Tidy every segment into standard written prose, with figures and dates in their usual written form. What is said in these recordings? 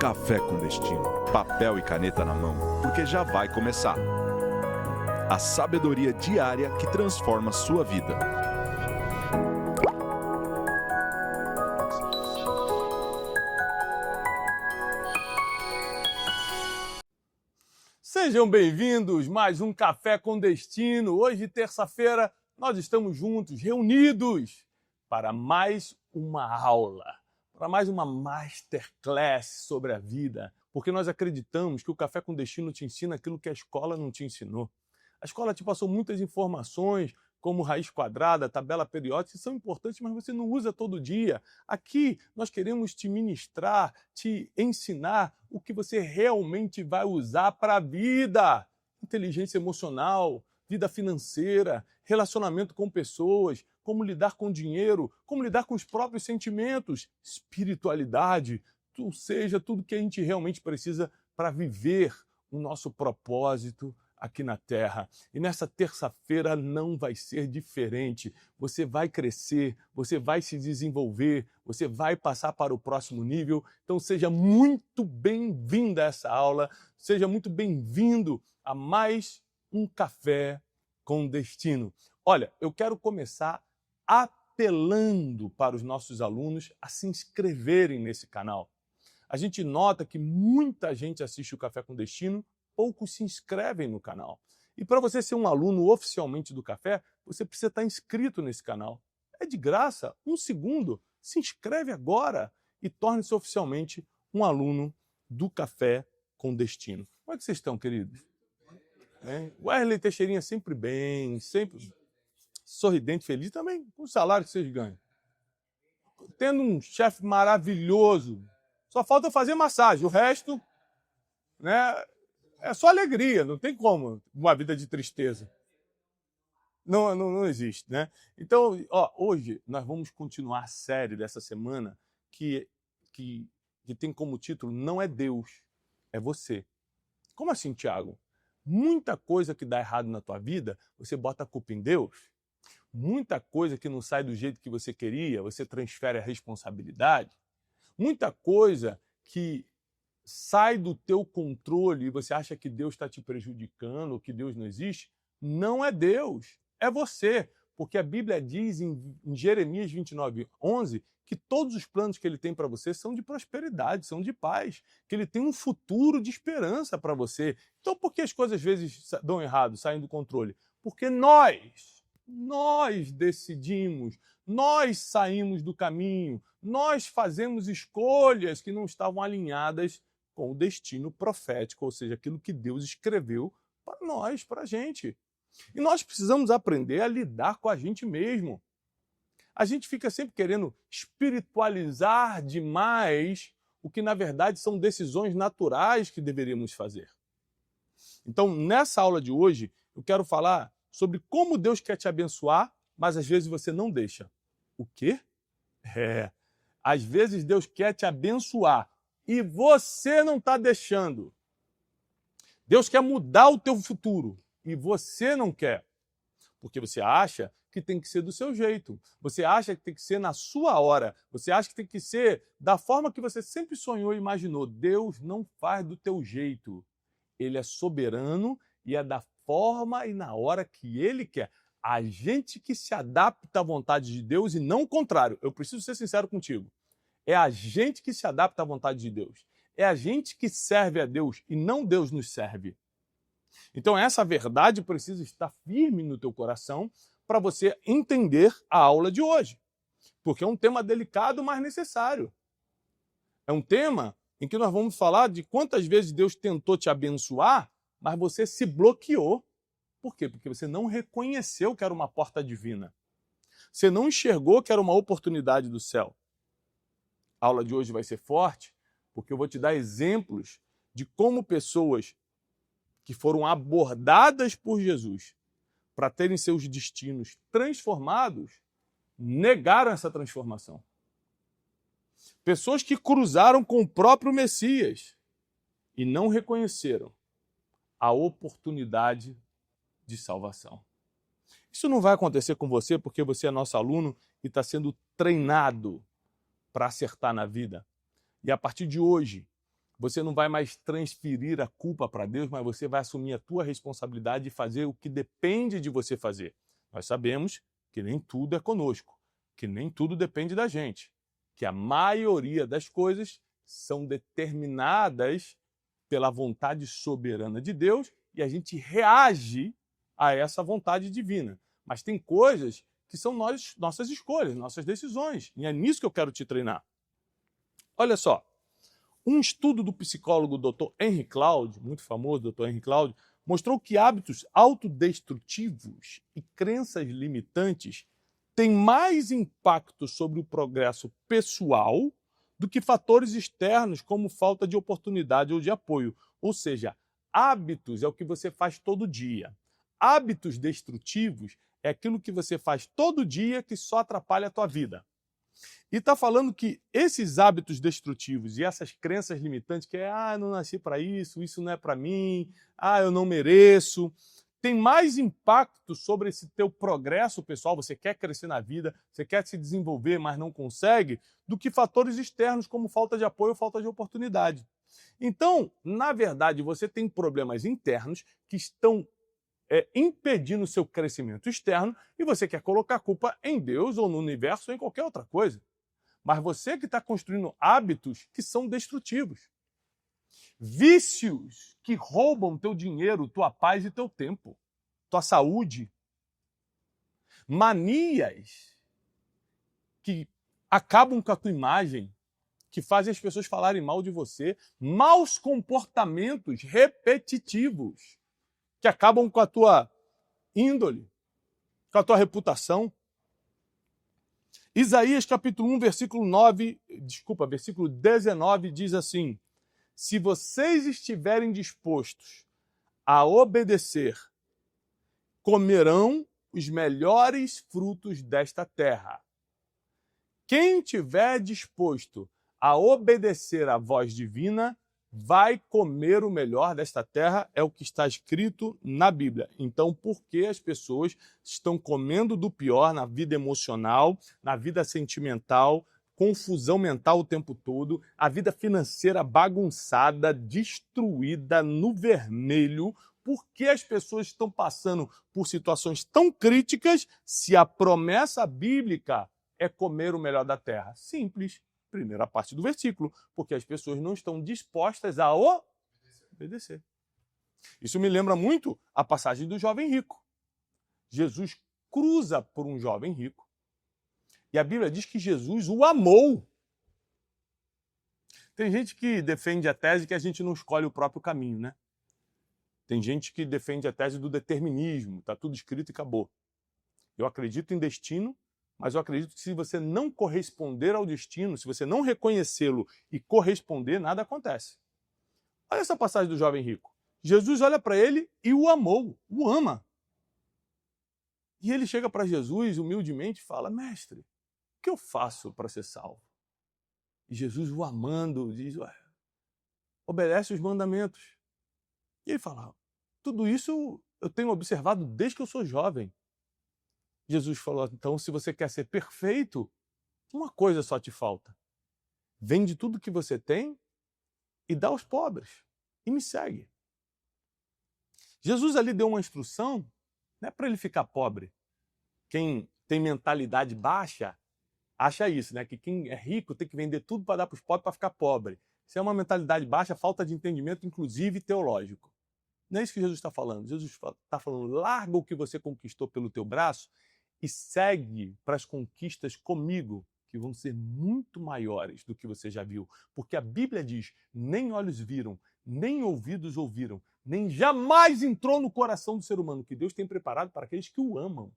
Café com Destino, papel e caneta na mão, porque já vai começar. A sabedoria diária que transforma sua vida. Sejam bem-vindos, mais um Café com Destino. Hoje, terça-feira, nós estamos juntos, reunidos, para mais uma aula, para mais uma masterclass sobre a vida, porque nós acreditamos que o Café com Destino te ensina aquilo que a escola não te ensinou. A escola te passou muitas informações, como raiz quadrada, tabela periódica, que são importantes, mas você não usa todo dia. Aqui nós queremos te ministrar, te ensinar o que você realmente vai usar para a vida. Inteligência emocional, vida financeira, relacionamento com pessoas, como lidar com dinheiro, como lidar com os próprios sentimentos, espiritualidade, ou seja, tudo que a gente realmente precisa para viver o nosso propósito aqui na Terra. E nessa terça-feira não vai ser diferente. Você vai crescer, você vai se desenvolver, você vai passar para o próximo nível. Então seja muito bem-vinda a essa aula, seja muito bem-vindo a mais um Café com Destino. Olha, eu quero começar apelando para os nossos alunos a se inscreverem nesse canal. A gente nota que muita gente assiste o Café com Destino, poucos se inscrevem no canal. E para você ser um aluno oficialmente do Café, você precisa estar inscrito nesse canal. É de graça, 1 segundo. Se inscreve agora e torne-se oficialmente um aluno do Café com Destino. Como é que vocês estão, queridos? O Wesley Teixeirinha sempre bem, sempre sorridente, feliz, também com o salário que vocês ganham. Tendo um chefe maravilhoso. Só falta fazer massagem, o resto, né? É só alegria, não tem como uma vida de tristeza. Não existe, né? Então, hoje nós vamos continuar a série dessa semana que tem como título Não é Deus, é você. Como assim, Tiago? Muita coisa que dá errado na tua vida, você bota a culpa em Deus. Muita coisa que não sai do jeito que você queria, você transfere a responsabilidade. Muita coisa que sai do teu controle e você acha que Deus está te prejudicando, ou que Deus não existe, não é Deus, é você. Porque a Bíblia diz em Jeremias 29:11 que todos os planos que ele tem para você são de prosperidade, são de paz, que ele tem um futuro de esperança para você. Então por que as coisas às vezes dão errado, saem do controle? Porque nós decidimos, nós saímos do caminho, nós fazemos escolhas que não estavam alinhadas com o destino profético, ou seja, aquilo que Deus escreveu para nós, para a gente. E nós precisamos aprender a lidar com a gente mesmo. A gente fica sempre querendo espiritualizar demais o que, na verdade, são decisões naturais que deveríamos fazer. Então, nessa aula de hoje, eu quero falar sobre como Deus quer te abençoar, mas às vezes você não deixa. O quê? Às vezes Deus quer te abençoar e você não está deixando. Deus quer mudar o teu futuro e você não quer. Porque você acha que tem que ser do seu jeito. Você acha que tem que ser na sua hora. Você acha que tem que ser da forma que você sempre sonhou e imaginou. Deus não faz do teu jeito. Ele é soberano e é da forma e na hora que Ele quer. A gente que se adapta à vontade de Deus e não o contrário. Eu preciso ser sincero contigo. É a gente que se adapta à vontade de Deus. É a gente que serve a Deus e não Deus nos serve. Então essa verdade precisa estar firme no teu coração para você entender a aula de hoje. Porque é um tema delicado, mas necessário. É um tema em que nós vamos falar de quantas vezes Deus tentou te abençoar, mas você se bloqueou. Por quê? Porque você não reconheceu que era uma porta divina. Você não enxergou que era uma oportunidade do céu. A aula de hoje vai ser forte, porque eu vou te dar exemplos de como pessoas que foram abordadas por Jesus para terem seus destinos transformados, negaram essa transformação. Pessoas que cruzaram com o próprio Messias e não reconheceram a oportunidade de salvação. Isso não vai acontecer com você porque você é nosso aluno e está sendo treinado para acertar na vida. E a partir de hoje, Você não vai mais transferir a culpa para Deus, mas você vai assumir a tua responsabilidade de fazer o que depende de você fazer. Nós sabemos que nem tudo é conosco, que nem tudo depende da gente, que a maioria das coisas são determinadas pela vontade soberana de Deus e a gente reage a essa vontade divina. Mas tem coisas que são nossas escolhas, nossas decisões, e é nisso que eu quero te treinar. Olha só, um estudo do psicólogo Dr. Henry Cloud, muito famoso, Dr. Henry Cloud, mostrou que hábitos autodestrutivos e crenças limitantes têm mais impacto sobre o progresso pessoal do que fatores externos como falta de oportunidade ou de apoio. Ou seja, hábitos é o que você faz todo dia. Hábitos destrutivos é aquilo que você faz todo dia que só atrapalha a tua vida. E está falando que esses hábitos destrutivos e essas crenças limitantes, que é, eu não nasci para isso, isso não é para mim, eu não mereço, tem mais impacto sobre esse teu progresso pessoal, você quer crescer na vida, você quer se desenvolver, mas não consegue, do que fatores externos como falta de apoio ou falta de oportunidade. Então, na verdade, você tem problemas internos que estão impedindo o seu crescimento externo e você quer colocar a culpa em Deus ou no universo ou em qualquer outra coisa. Mas você que está construindo hábitos que são destrutivos. Vícios que roubam teu dinheiro, tua paz e teu tempo, tua saúde. Manias que acabam com a tua imagem, que fazem as pessoas falarem mal de você. Maus comportamentos repetitivos que acabam com a tua índole, com a tua reputação. Isaías capítulo 1, versículo 19 diz assim: se vocês estiverem dispostos a obedecer, comerão os melhores frutos desta terra. Quem estiver disposto a obedecer à voz divina, vai comer o melhor desta terra, é o que está escrito na Bíblia. Então, por que as pessoas estão comendo do pior na vida emocional, na vida sentimental, confusão mental o tempo todo, a vida financeira bagunçada, destruída, no vermelho? Por que as pessoas estão passando por situações tão críticas se a promessa bíblica é comer o melhor da terra? Simples. Primeira parte do versículo, porque as pessoas não estão dispostas a obedecer. Isso me lembra muito a passagem do jovem rico. Jesus cruza por um jovem rico e a Bíblia diz que Jesus o amou. Tem gente que defende a tese que a gente não escolhe o próprio caminho, né? Tem gente que defende a tese do determinismo, está tudo escrito e acabou. Eu acredito em destino, mas eu acredito que se você não corresponder ao destino, se você não reconhecê-lo e corresponder, nada acontece. Olha essa passagem do jovem rico. Jesus olha para ele e o amou, o ama. E ele chega para Jesus humildemente e fala: mestre, o que eu faço para ser salvo? E Jesus, o amando, diz: obedece os mandamentos. E ele fala: tudo isso eu tenho observado desde que eu sou jovem. Jesus falou: então, se você quer ser perfeito, uma coisa só te falta. Vende tudo que você tem e dá aos pobres. E me segue. Jesus ali deu uma instrução, não é para ele ficar pobre. Quem tem mentalidade baixa acha isso, né? Que quem é rico tem que vender tudo para dar para os pobres para ficar pobre. Isso é uma mentalidade baixa, falta de entendimento, inclusive teológico. Não é isso que Jesus está falando. Jesus está falando: larga o que você conquistou pelo teu braço e segue para as conquistas comigo, que vão ser muito maiores do que você já viu. Porque a Bíblia diz: nem olhos viram, nem ouvidos ouviram, nem jamais entrou no coração do ser humano, que Deus tem preparado para aqueles que o amam.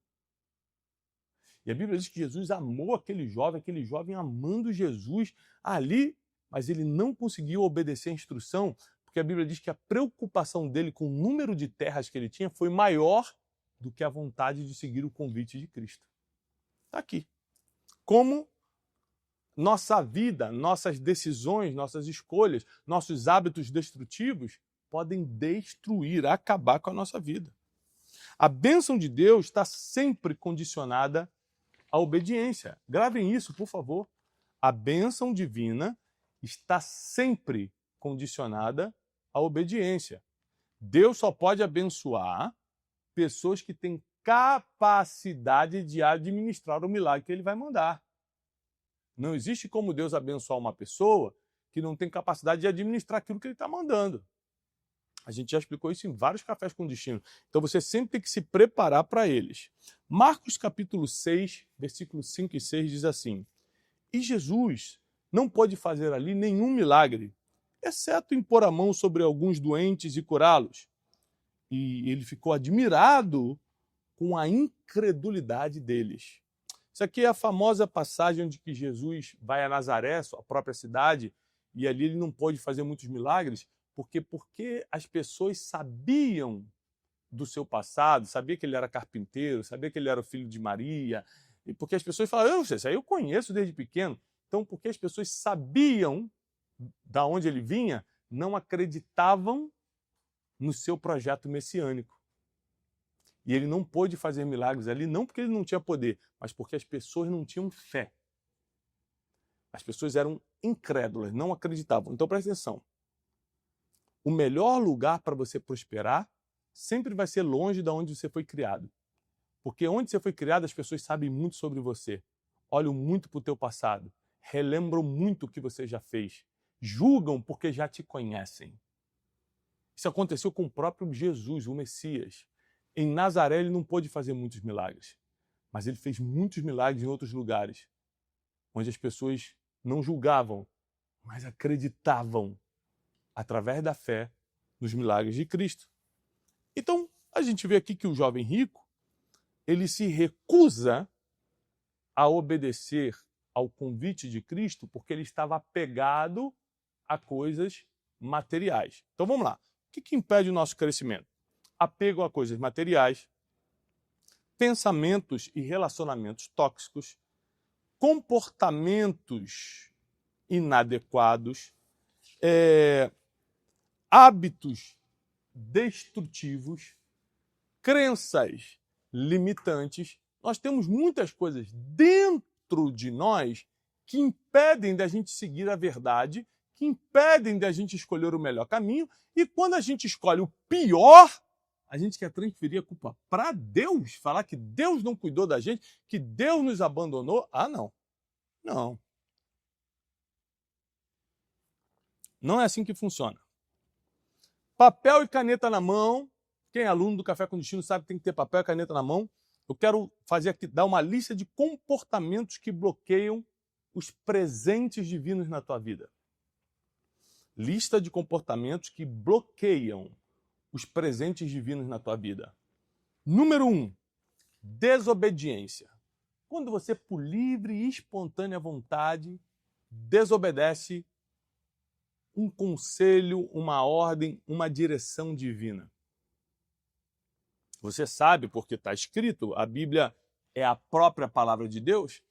E a Bíblia diz que Jesus amou aquele jovem amando Jesus ali, mas ele não conseguiu obedecer a instrução, porque a Bíblia diz que a preocupação dele com o número de terras que ele tinha foi maior do que a vontade de seguir o convite de Cristo. Está aqui. Como nossa vida, nossas decisões, nossas escolhas, nossos hábitos destrutivos podem destruir, acabar com a nossa vida. A bênção de Deus está sempre condicionada à obediência. Gravem isso, por favor. A bênção divina está sempre condicionada à obediência. Deus só pode abençoar pessoas que têm capacidade de administrar o milagre que ele vai mandar. Não existe como Deus abençoar uma pessoa que não tem capacidade de administrar aquilo que ele está mandando. A gente já explicou isso em vários cafés com destino. Então você sempre tem que se preparar para eles. Marcos capítulo 6, versículos 5 e 6 diz assim: E Jesus não pôde fazer ali nenhum milagre, exceto impor a mão sobre alguns doentes e curá-los. E ele ficou admirado com a incredulidade deles. Isso aqui é a famosa passagem de que Jesus vai a Nazaré, sua própria cidade, e ali ele não pôde fazer muitos milagres, porque as pessoas sabiam do seu passado, sabia que ele era carpinteiro, sabia que ele era o filho de Maria, e porque as pessoas falavam, isso aí eu conheço desde pequeno. Então, porque as pessoas sabiam da onde ele vinha, não acreditavam no seu projeto messiânico. E ele não pôde fazer milagres ali, não porque ele não tinha poder, mas porque as pessoas não tinham fé. As pessoas eram incrédulas, não acreditavam. Então, presta atenção. O melhor lugar para você prosperar sempre vai ser longe de onde você foi criado. Porque onde você foi criado, as pessoas sabem muito sobre você. Olham muito para o teu passado. Relembram muito o que você já fez. Julgam porque já te conhecem. Isso aconteceu com o próprio Jesus, o Messias. Em Nazaré ele não pôde fazer muitos milagres. Mas ele fez muitos milagres em outros lugares. Onde as pessoas não julgavam, mas acreditavam. Através da fé nos milagres de Cristo. Então, a gente vê aqui que o jovem rico, ele se recusa a obedecer ao convite de Cristo porque ele estava apegado a coisas materiais. Então, vamos lá. O que impede o nosso crescimento? Apego a coisas materiais, pensamentos e relacionamentos tóxicos, comportamentos inadequados, hábitos destrutivos, crenças limitantes. Nós temos muitas coisas dentro de nós que impedem da gente seguir a verdade, que impedem da gente escolher o melhor caminho, e quando a gente escolhe o pior, a gente quer transferir a culpa para Deus, falar que Deus não cuidou da gente, que Deus nos abandonou. Ah, não. Não. Não é assim que funciona. Papel e caneta na mão. Quem é aluno do Café com Destino sabe que tem que ter papel e caneta na mão. Eu quero fazer aqui, dar uma lista de comportamentos que bloqueiam os presentes divinos na tua vida. Lista de comportamentos que bloqueiam os presentes divinos na tua vida. Número 1, desobediência. Quando você, por livre e espontânea vontade, desobedece um conselho, uma ordem, uma direção divina. Você sabe, porque está escrito, a Bíblia é a própria palavra de Deus,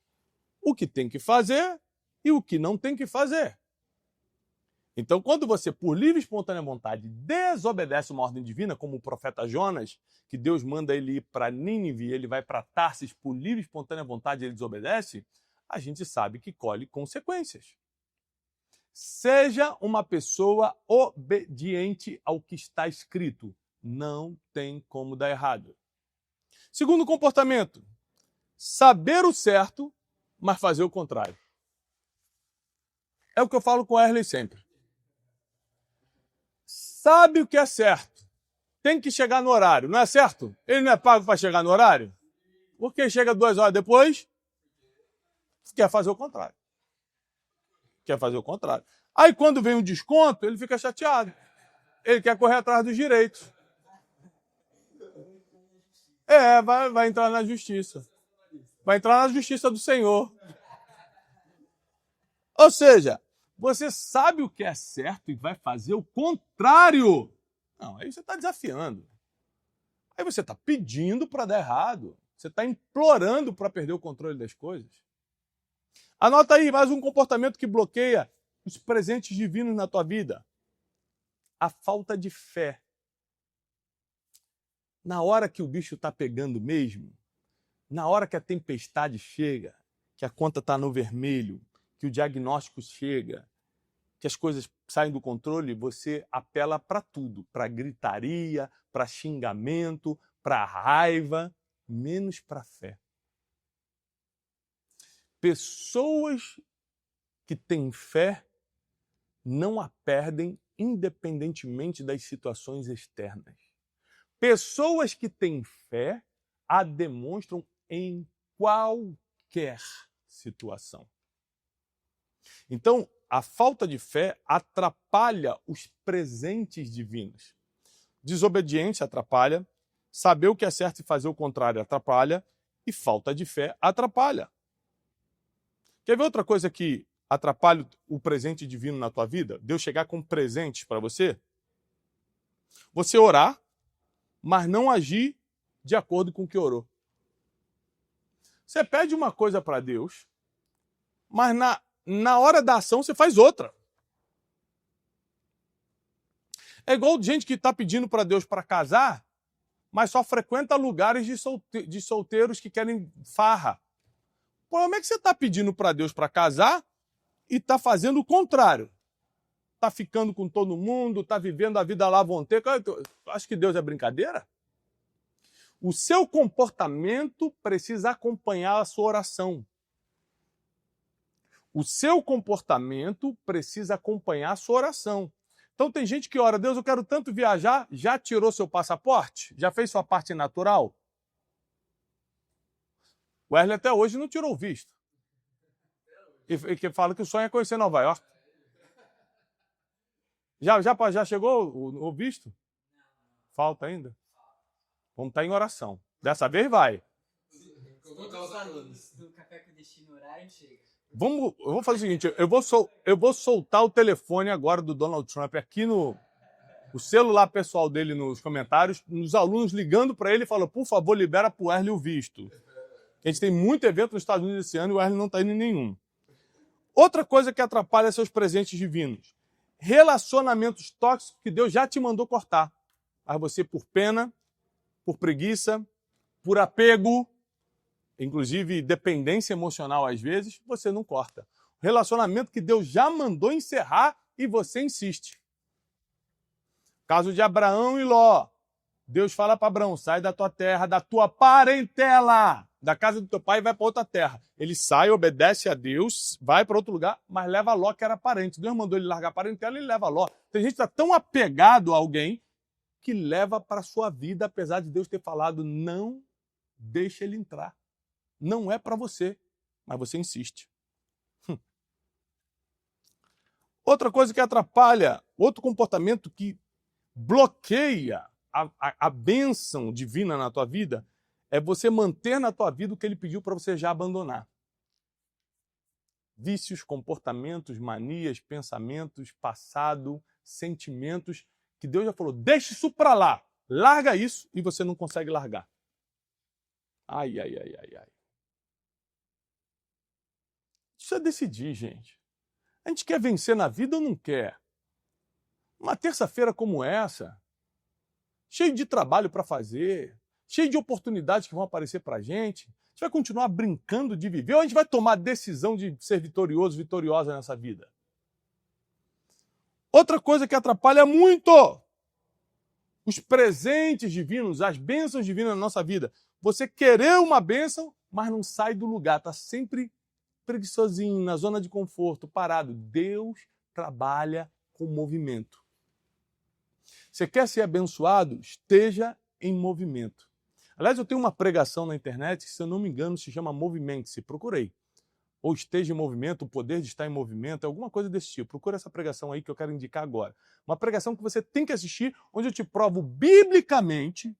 o que tem que fazer e o que não tem que fazer. Então, quando você, por livre e espontânea vontade, desobedece uma ordem divina, como o profeta Jonas, que Deus manda ele ir para Nínive, ele vai para Tarsis, por livre e espontânea vontade ele desobedece, a gente sabe que colhe consequências. Seja uma pessoa obediente ao que está escrito. Não tem como dar errado. Segundo comportamento, saber o certo, mas fazer o contrário. É o que eu falo com o Erley sempre. Sabe o que é certo. Tem que chegar no horário, não é certo? Ele não é pago para chegar no horário? Porque chega 2 horas depois, quer fazer o contrário. Quer fazer o contrário. Aí quando vem um desconto, ele fica chateado. Ele quer correr atrás dos direitos. Vai entrar na justiça. Vai entrar na justiça do Senhor. Ou seja, você sabe o que é certo e vai fazer o contrário. Não, aí você está desafiando. Aí você está pedindo para dar errado. Você está implorando para perder o controle das coisas. Anota aí mais um comportamento que bloqueia os presentes divinos na tua vida. A falta de fé. Na hora que o bicho está pegando mesmo, na hora que a tempestade chega, que a conta está no vermelho, que o diagnóstico chega, que as coisas saem do controle, você apela para tudo, para gritaria, para xingamento, para raiva, menos para a fé. Pessoas que têm fé não a perdem independentemente das situações externas. Pessoas que têm fé a demonstram em qualquer situação. Então, a falta de fé atrapalha os presentes divinos. Desobediência atrapalha, saber o que é certo e fazer o contrário atrapalha, e falta de fé atrapalha. Quer ver outra coisa que atrapalha o presente divino na tua vida? Deus chegar com presentes para você? Você orar, mas não agir de acordo com o que orou. Você pede uma coisa para Deus, mas na hora da ação você faz outra. É igual gente que está pedindo para Deus para casar, mas só frequenta lugares de solteiros que querem farra. Pô, como é que você está pedindo para Deus para casar e está fazendo o contrário? Está ficando com todo mundo, está vivendo a vida lá vão ter. Acho que Deus é brincadeira? O seu comportamento precisa acompanhar a sua oração. O seu comportamento precisa acompanhar a sua oração. Então tem gente que ora, Deus, eu quero tanto viajar, já tirou seu passaporte? Já fez sua parte natural? O Wesley até hoje não tirou o visto. E que fala que o sonho é conhecer Nova York. Já chegou o visto? Falta ainda? Vamos estar em oração. Dessa vez vai. Do Café com Destino horário chega. Eu vou fazer o seguinte, eu vou soltar o telefone agora do Donald Trump aqui no celular pessoal dele nos comentários, os alunos ligando para ele e falando, por favor, libera para o Wesley o visto. A gente tem muito evento nos Estados Unidos esse ano e o Wesley não está indo em nenhum. Outra coisa que atrapalha seus presentes divinos. Relacionamentos tóxicos que Deus já te mandou cortar. Mas você, por pena, por preguiça, por apego, inclusive dependência emocional às vezes, você não corta. Relacionamento que Deus já mandou encerrar e você insiste. Caso de Abraão e Ló. Deus fala para Abraão, sai da tua terra, da tua parentela, da casa do teu pai e vai para outra terra. Ele sai, obedece a Deus, vai para outro lugar, mas leva Ló, que era parente. Deus mandou ele largar a parentela e ele leva Ló. Tem gente que está tão apegado a alguém que leva para a sua vida, apesar de Deus ter falado, não deixa ele entrar. Não é para você, mas você insiste. Outra coisa que atrapalha, outro comportamento que bloqueia a bênção divina na tua vida, é você manter na tua vida o que ele pediu para você já abandonar. Vícios, comportamentos, manias, pensamentos, passado, sentimentos, que Deus já falou, deixa isso para lá, larga isso, e você não consegue largar. Ai. Isso é decidir, gente. A gente quer vencer na vida ou não quer? Uma terça-feira como essa, cheio de trabalho para fazer, cheio de oportunidades que vão aparecer para a gente vai continuar brincando de viver ou a gente vai tomar a decisão de ser vitorioso, vitoriosa nessa vida? Outra coisa que atrapalha muito os presentes divinos, as bênçãos divinas na nossa vida. Você querer uma bênção, mas não sai do lugar, está sempre preguiçosinho, na zona de conforto, parado. Deus trabalha com movimento. Você quer ser abençoado? Esteja em movimento. Aliás, eu tenho uma pregação na internet que, se eu não me engano, se chama Movimente-se. Procurei. Ou esteja em movimento, o poder de estar em movimento, alguma coisa desse tipo. Procura essa pregação aí que eu quero indicar agora. Uma pregação que você tem que assistir, onde eu te provo biblicamente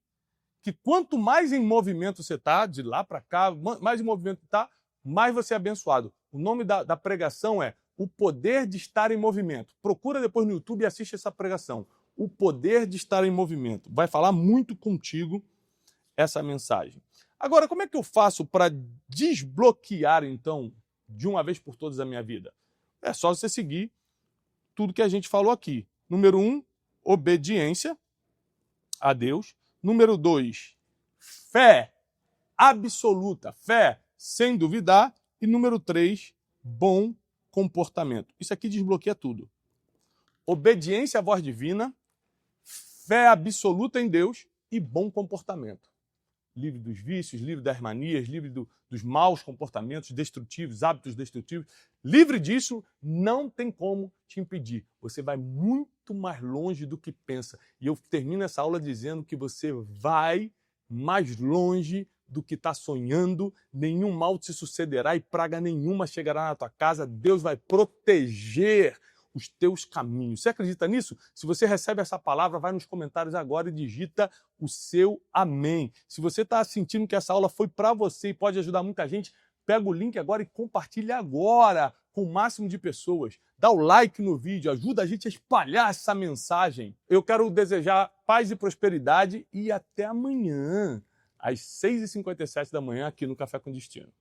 que quanto mais em movimento você está, de lá para cá, mais em movimento está, mais você é abençoado. O nome da pregação é O Poder de Estar em Movimento. Procura depois no YouTube e assiste essa pregação. O Poder de Estar em Movimento. Vai falar muito contigo essa mensagem. Agora, como é que eu faço para desbloquear, então, de uma vez por todas a minha vida? É só você seguir tudo que a gente falou aqui. Número 1, obediência a Deus. Número 2, fé absoluta, fé sem duvidar. E número 3, bom comportamento. Isso aqui desbloqueia tudo. obediência à voz divina, fé absoluta em Deus e bom comportamento. Livre dos vícios, livre das manias, livre dos maus comportamentos destrutivos, hábitos destrutivos. Livre disso, não tem como te impedir. Você vai muito mais longe do que pensa. E eu termino essa aula dizendo que você vai mais longe do que está sonhando, nenhum mal te sucederá e praga nenhuma chegará na tua casa. Deus vai proteger os teus caminhos. Você acredita nisso? Se você recebe essa palavra, vai nos comentários agora e digita o seu amém. Se você está sentindo que essa aula foi para você e pode ajudar muita gente, pega o link agora e compartilha agora com o máximo de pessoas. Dá o like no vídeo, ajuda a gente a espalhar essa mensagem. Eu quero desejar paz e prosperidade e até amanhã, às 6h57 da manhã, aqui no Café com Destino.